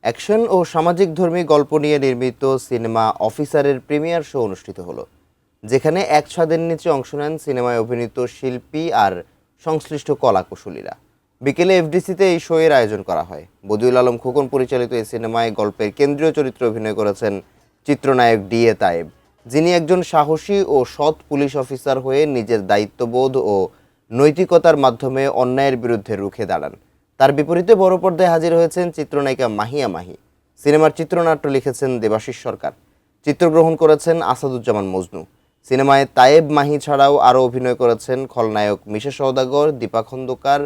Action ও সামাজিকধর্মী গল্প নিয়ে নির্মিত সিনেমা অফিসারের প্রিমিয়ার শো অনুষ্ঠিত হলো, যেখানে এক ছাদের নিচে অংশ নেন সিনেমায় অভিনীত শিল্পী আর সংশ্লিষ্ট কলাকুশলীরা। বিকেলে এফডিসিতে এই শো এর আয়োজন করা হয়। বদিউল আলম খোকন পরিচালিত এই সিনেমায় গল্পের কেন্দ্রীয় চরিত্রে অভিনয় করেছেন চিত্রনায়ক ডিএ তায়েব, যিনি একজন সাহসী ও সৎ পুলিশ অফিসার হয়ে নিজের দায়িত্ববোধ ও নৈতিকতার মাধ্যমে অন্যায়ের বিরুদ্ধে রুখে দাঁড়ান। তার বিপরীতে বড় পর্দায় হাজির হয়েছেন চিত্রনায়িকা মাহিয়া মাহি। সিনেমার চিত্রনাট্য লিখেছেন দেবাশিস সরকার, চিত্রগ্রহণ করেছেন আসাদুজ্জামান মজনু। সিনেমায় তায়েব মাহি ছাড়াও আরও অভিনয় করেছেন খলনায়ক মিশা সওদাগর, দীপা খন্দকার,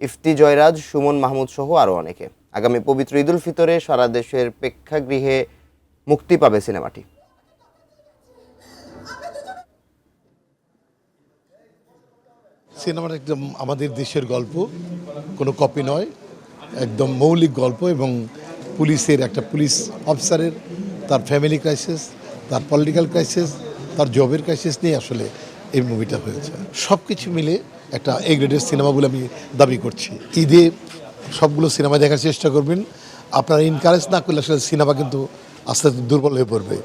ইফতি জয়রাজ, সুমন মাহমুদ সহ আরও অনেকে। আগামী পবিত্র ঈদ উল ফিতরে সারা দেশের প্রেক্ষাগৃহে মুক্তি পাবে সিনেমাটি। সিনেমাটা একদম আমাদের দেশের গল্প, কোনো কপি নয়, একদম মৌলিক গল্প এবং পুলিশের একটা পুলিশ অফিসারের তার ফ্যামিলি ক্রাইসিস, তার পলিটিক্যাল ক্রাইসিস, তার জবের ক্রাইসিস নিয়ে আসলে এই মুভিটা হয়েছে। সব কিছু মিলে একটা এ গ্রেডের সিনেমা বলে আমি দাবি করছি। ঈদে সবগুলো সিনেমা দেখার চেষ্টা করবেন। আপনারা এনকারেজ না করলে আসলে সিনেমা কিন্তু আস্তে আস্তে দুর্বল হয়ে পড়বে।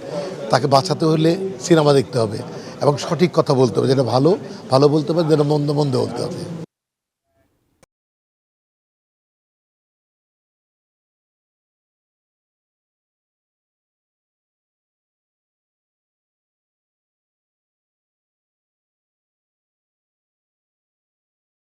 তাকে বাঁচাতে হলে সিনেমা দেখতে হবে এবং সঠিক কথা বলতে হবে, যেটা ভালো ভালো বলতে হবে, যেটা মন্দ মন্দ বলতে হবে।